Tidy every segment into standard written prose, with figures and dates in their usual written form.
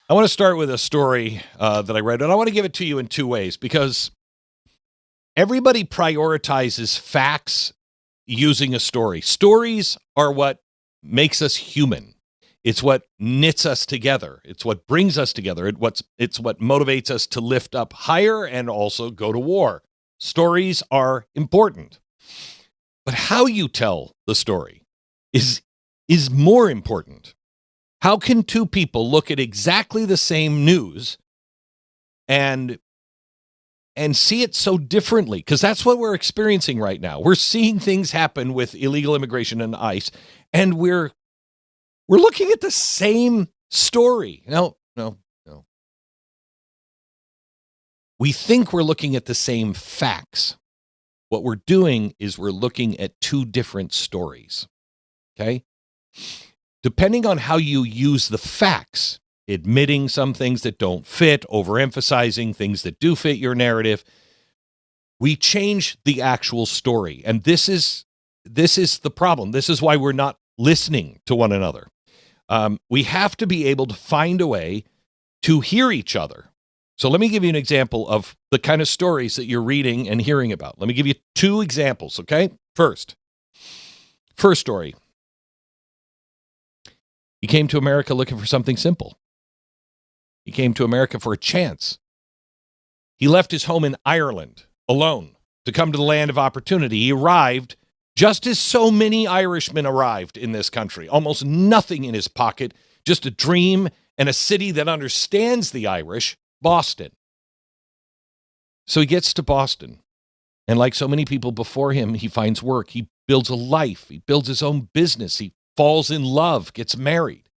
I want to start with a story that I read, and I want to give it to you in two ways, because everybody prioritizes facts using a story. Stories are what makes us human. It's what knits us together. It's what brings us together. It's what motivates us to lift up higher and also go to war. Stories are important. But how you tell the story is more important. How can two people look at exactly the same news and see it so differently? Because that's what we're experiencing right now. We're seeing things happen with illegal immigration and ICE, and we're looking at the same story. No. We think we're looking at the same facts. What we're doing is we're looking at two different stories. Okay? Depending on how you use the facts, admitting some things that don't fit, overemphasizing things that do fit your narrative, we change the actual story. And this is the problem. This is why we're not listening to one another. We have to be able to find a way to hear each other. So let me give you an example of the kind of stories that you're reading and hearing about. Let me give you two examples, okay? First story. He came to America looking for something simple. He came to America for a chance. He left his home in Ireland alone to come to the land of opportunity. He arrived just as so many Irishmen arrived in this country. Almost nothing in his pocket, just a dream and a city that understands the Irish, Boston. So he gets to Boston, and like so many people before him, he finds work. He builds a life. He builds his own business. He falls in love, gets married.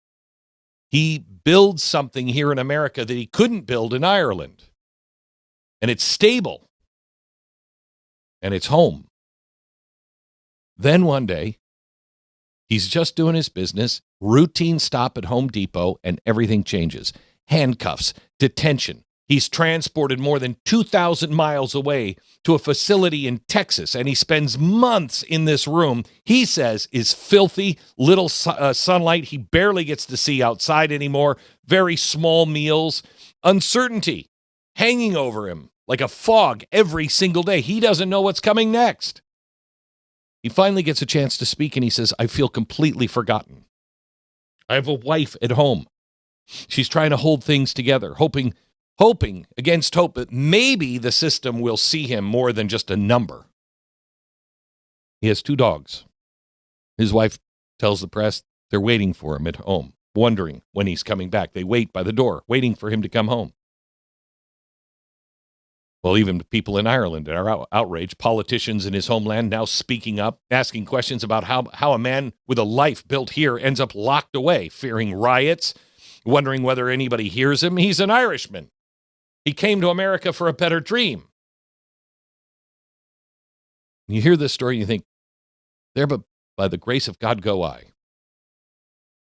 He builds something here in America that he couldn't build in Ireland. And it's stable. And it's home. Then one day, he's just doing his business, routine stop at Home Depot, and everything changes. Handcuffs, detention. He's transported more than 2,000 miles away to a facility in Texas, and he spends months in this room he says is filthy, little sunlight. He barely gets to see outside anymore, very small meals, uncertainty hanging over him like a fog every single day. He doesn't know what's coming next. He finally gets a chance to speak, and he says, I feel completely forgotten. I have a wife at home. She's trying to hold things together, hoping against hope that maybe the system will see him more than just a number. He has 2 dogs. His wife tells the press they're waiting for him at home, wondering when he's coming back. They wait by the door, waiting for him to come home. Well, even people in Ireland are outraged. Politicians in his homeland now speaking up, asking questions about how a man with a life built here ends up locked away, fearing riots, wondering whether anybody hears him. He's an Irishman. He came to America for a better dream. You hear this story and you think, there but by the grace of God go I.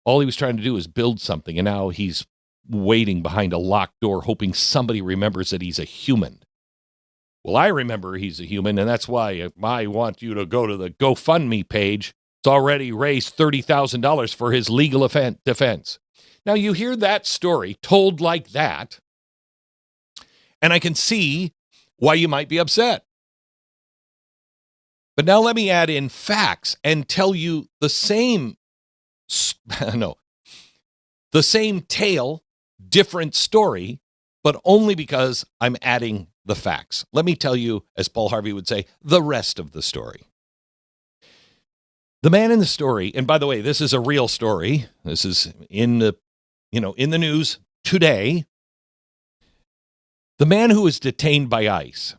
All he was trying to do is build something, and now he's waiting behind a locked door, hoping somebody remembers that he's a human. Well, I remember he's a human, and that's why I want you to go to the GoFundMe page. It's already raised $30,000 for his legal defense. Now, you hear that story told like that, and I can see why you might be upset. But now let me add in facts and tell you the same tale, different story, but only because I'm adding the facts. Let me tell you, as Paul Harvey would say, the rest of the story. The man in the story, and by the way, this is a real story. This is in the news today. The man who was detained by ICE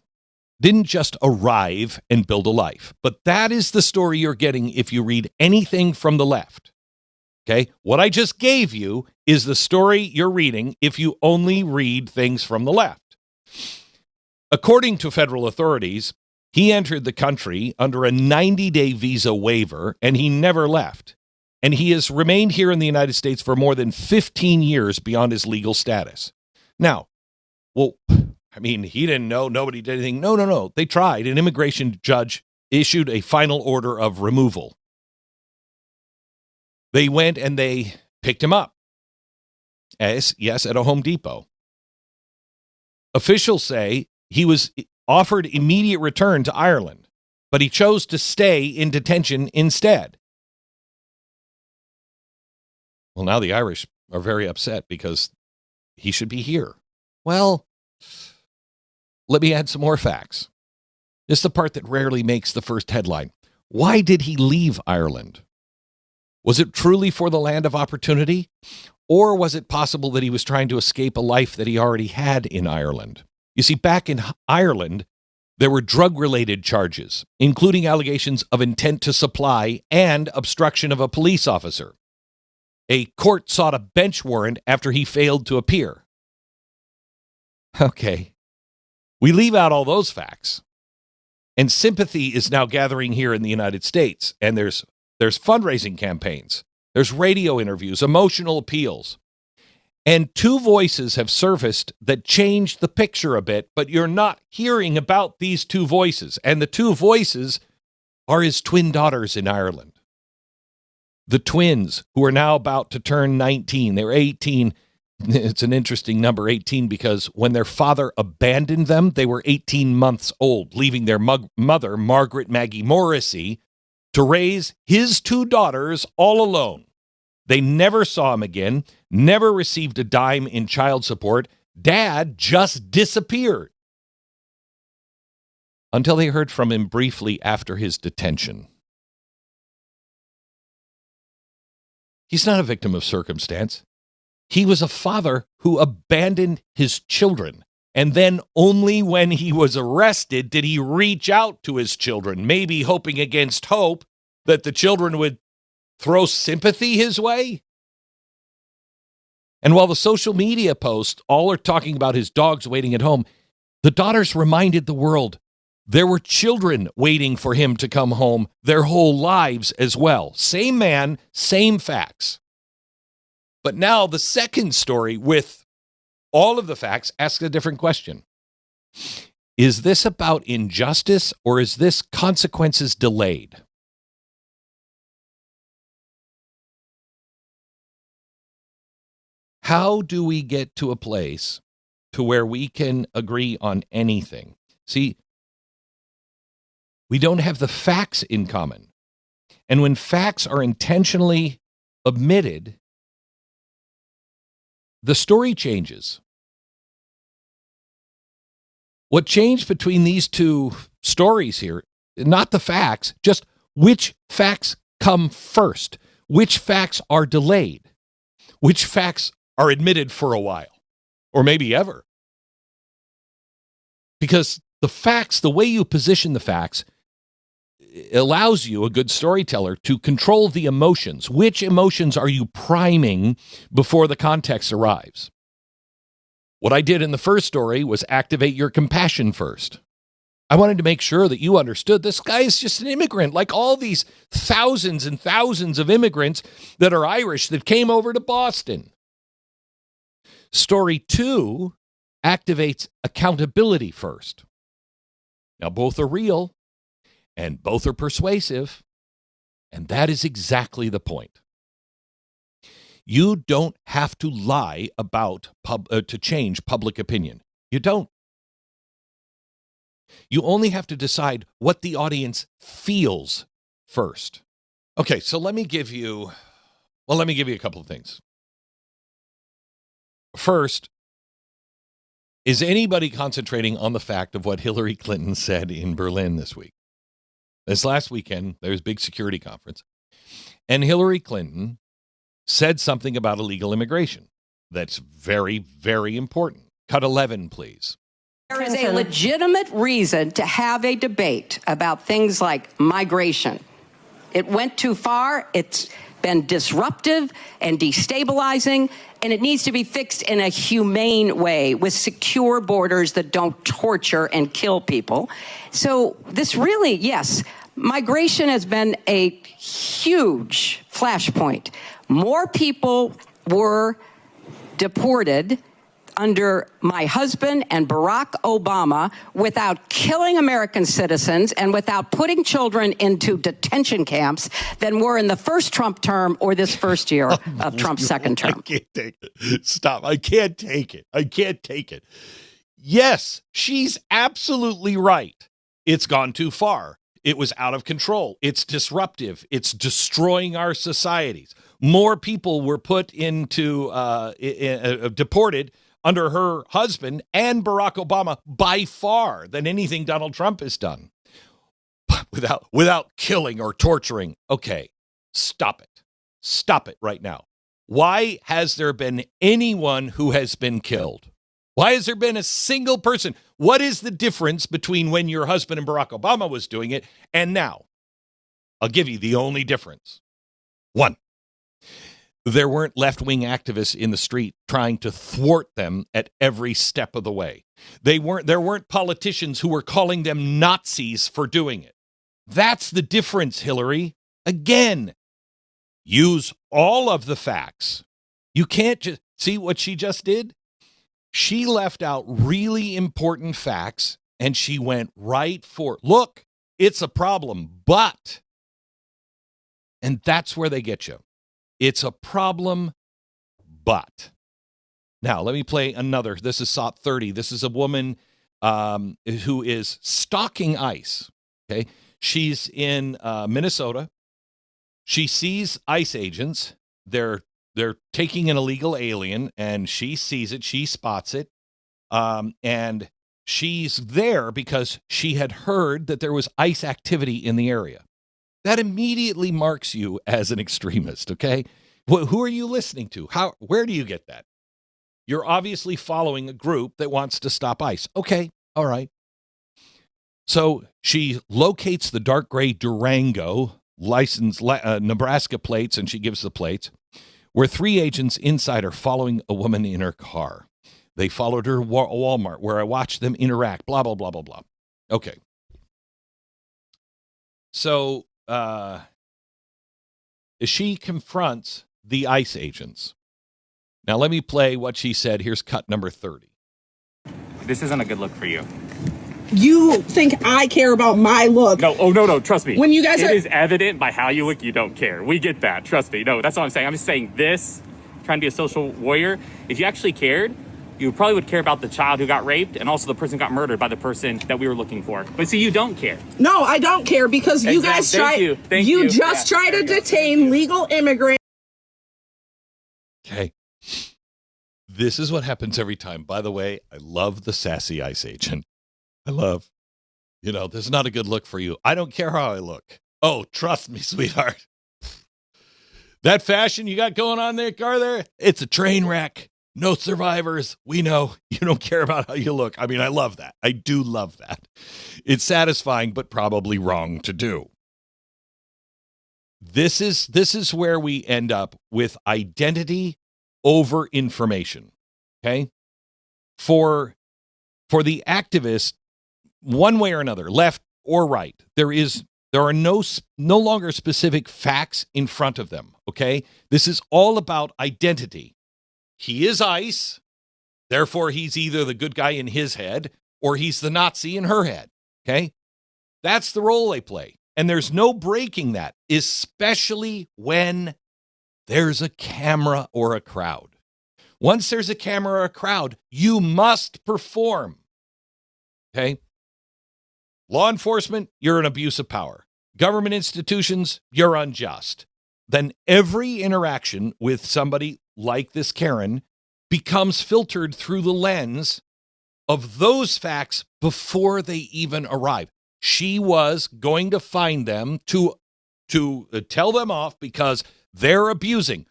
didn't just arrive and build a life, but that is the story you're getting if you read anything from the left. Okay? What I just gave you is the story you're reading if you only read things from the left. According to federal authorities, he entered the country under a 90-day visa waiver, and he never left. And he has remained here in the United States for more than 15 years beyond his legal status. Now, he didn't know. Nobody did anything. No. They tried. An immigration judge issued a final order of removal. They went and they picked him up. Yes, at a Home Depot. Officials say he was offered immediate return to Ireland, but he chose to stay in detention instead. Well, now the Irish are very upset because he should be here. Well, let me add some more facts. This is the part that rarely makes the first headline. Why did he leave Ireland? Was it truly for the land of opportunity? Or was it possible that he was trying to escape a life that he already had in Ireland? You see, back in Ireland, there were drug-related charges, including allegations of intent to supply and obstruction of a police officer. A court sought a bench warrant after he failed to appear. Okay, we leave out all those facts. And sympathy is now gathering here in the United States, and there's fundraising campaigns. There's radio interviews, emotional appeals. And two voices have surfaced that changed the picture a bit, but you're not hearing about these two voices. And the two voices are his twin daughters in Ireland. The twins, who are now about to turn 19. They were 18. It's an interesting number, 18, because when their father abandoned them, they were 18 months old, leaving their mother, Margaret Maggie Morrissey, to raise his two daughters all alone. They never saw him again, never received a dime in child support. Dad just disappeared. Until they heard from him briefly after his detention. He's not a victim of circumstance. He was a father who abandoned his children. And then only when he was arrested did he reach out to his children, maybe hoping against hope that the children would throw sympathy his way. And while the social media posts all are talking about his dogs waiting at home, the daughters reminded the world there were children waiting for him to come home their whole lives as well. Same man, same facts. But now the second story with all of the facts asks a different question. Is this about injustice or is this consequences delayed? How do we get to a place to where we can agree on anything? See, we don't have the facts in common. And when facts are intentionally omitted, the story changes. What changed between these two stories here, not the facts, just which facts come first, which facts are delayed, which facts are admitted for a while, or maybe ever. Because the facts, the way you position the facts, allows you, a good storyteller, to control the emotions. Which emotions are you priming before the context arrives? What I did in the first story was activate your compassion first. I wanted to make sure that you understood this guy is just an immigrant, like all these thousands and thousands of immigrants that are Irish that came over to Boston. Story 2 activates accountability first. Now, both are real and both are persuasive, and that is exactly the point. You don't have to lie about to change public opinion. You don't. You only have to decide what the audience feels first. Okay, so let me give you a couple of things. First, is anybody concentrating on the fact of what Hillary Clinton said in Berlin this week? This last weekend, there was a big security conference, and Hillary Clinton said something about illegal immigration that's very, very important. Cut 11, please. There is a legitimate reason to have a debate about things like migration. It went too far. It's been disruptive and destabilizing, and it needs to be fixed in a humane way with secure borders that don't torture and kill people. So this really, yes, migration has been a huge flashpoint. More people were deported under my husband and Barack Obama without killing American citizens and without putting children into detention camps than were in the first Trump term or this first year of Trump's second term. I can't take it. Stop. I can't take it. I can't take it. Yes, she's absolutely right. It's gone too far. It was out of control. It's disruptive. It's destroying our societies. More people were put into, deported under her husband and Barack Obama by far than anything Donald Trump has done without killing or torturing. Okay, stop it. Stop it right now. Why has there been anyone who has been killed? Why has there been a single person? What is the difference between when your husband and Barack Obama was doing it and now? I'll give you the only difference. One. There weren't left-wing activists in the street trying to thwart them at every step of the way. There weren't politicians who were calling them Nazis for doing it. That's the difference, Hillary. Again, use all of the facts. You can't just see what she just did. She left out really important facts and she went right for, look, it's a problem, but, and that's where they get you. It's a problem, but. Now, let me play another. This is SOT 30. This is a woman who is stalking ICE. Okay, she's in Minnesota. She sees ICE agents. They're taking an illegal alien, and she sees it. She spots it, and she's there because she had heard that there was ICE activity in the area. That immediately marks you as an extremist, okay? Who are you listening to? Where do you get that? You're obviously following a group that wants to stop ICE. Okay, all right. So she locates the dark gray Durango, licensed Nebraska plates, and she gives the plates, where 3 agents inside are following a woman in her car. They followed her Walmart, where I watched them interact, blah, blah, blah, blah, blah. Okay. So she confronts the ICE agents. Now, let me play what she said. Here's cut number 30. This isn't a good look for you. You think I care about my look? No, oh, no, trust me. When you guys It is evident by how you look, you don't care. We get that, trust me. No, that's all I'm saying. I'm just saying this, trying to be a social warrior. If you actually cared, you probably would care about the child who got raped and also the person who got murdered by the person that we were looking for. But see, you don't care. No, I don't care because you guys try. You just try to detain legal immigrants. Okay. This is what happens every time. By the way, I love the sassy ICE agent. This is not a good look for you. I don't care how I look. Oh, trust me, sweetheart. That fashion you got going on there, car there, it's a train wreck. No survivors. We know you don't care about how you look. I mean, I love that. I do love that. It's satisfying, but probably wrong to do. This is where we end up with identity over information. Okay? For the activist, one way or another, left or right, there are no longer specific facts in front of them. Okay? This is all about identity. He is ICE, therefore he's either the good guy in his head or he's the Nazi in her head, okay? That's the role they play, and there's no breaking that, especially when there's a camera or a crowd. Once there's a camera or a crowd, you must perform, okay? Law enforcement, you're an abuse of power. Government institutions, you're unjust. Then every interaction with somebody like this Karen becomes filtered through the lens of those facts before they even arrive. She was going to find them to tell them off because they're abusing.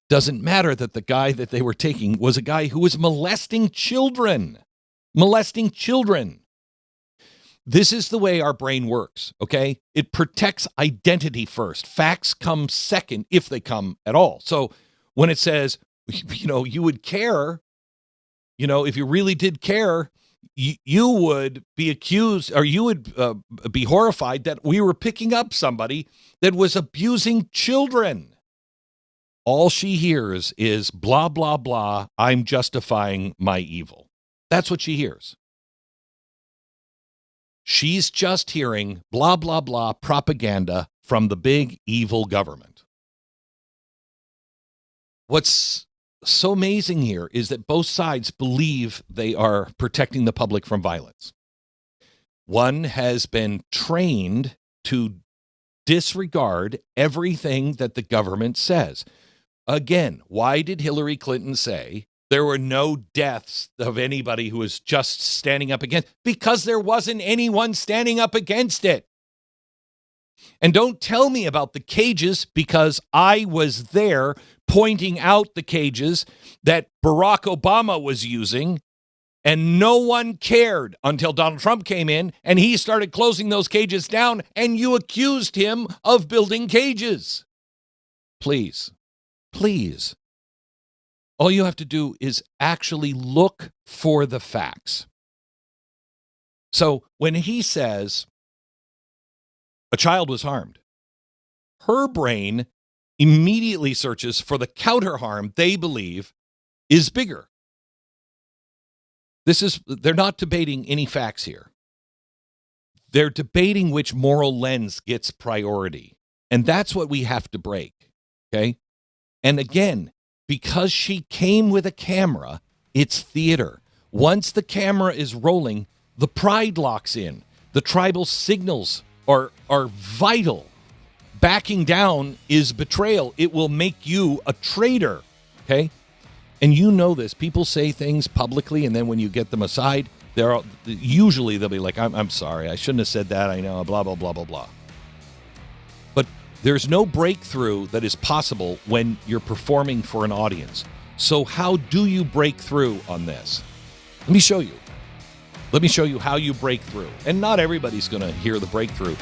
Doesn't matter that the guy that they were taking was a guy who was molesting children. Molesting children. This is the way our brain works, okay? It protects identity first. Facts come second, if they come at all. So when it says, you would care, if you really did care, you would be accused, or you would be horrified that we were picking up somebody that was abusing children. all she hears is blah, blah, blah, I'm justifying my evil. That's what she hears. She's just hearing blah, blah, blah propaganda from the big evil government. What's so amazing here is that both sides believe they are protecting the public from violence. One has been trained to disregard everything that the government says. Again, why did Hillary Clinton say there were no deaths of anybody who was just standing up against? Because there wasn't anyone standing up against it. And don't tell me about the cages, because I was there pointing out the cages that Barack Obama was using, and no one cared until Donald Trump came in and he started closing those cages down, and you accused him of building cages. Please, please. All you have to do is actually look for the facts. So when he says a child was harmed, her brain immediately searches for the counter harm they believe is bigger. They're not debating any facts here. They're debating which moral lens gets priority. And that's what we have to break. Okay? And again, because she came with a camera, it's theater. Once the camera is rolling, the pride locks in. The tribal signals are vital. Backing down is betrayal. It will make you a traitor. Okay? And you know this. People say things publicly, and then when you get them aside, usually they'll be like, I'm sorry, I shouldn't have said that. I know, blah, blah, blah, blah, blah. But there's no breakthrough that is possible when you're performing for an audience. So how do you break through on this? Let me show you. Let me show you how you break through. And not everybody's going to hear the breakthrough.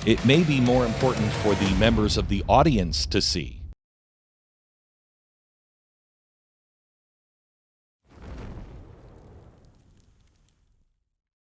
It may be more important for the members of the audience to see.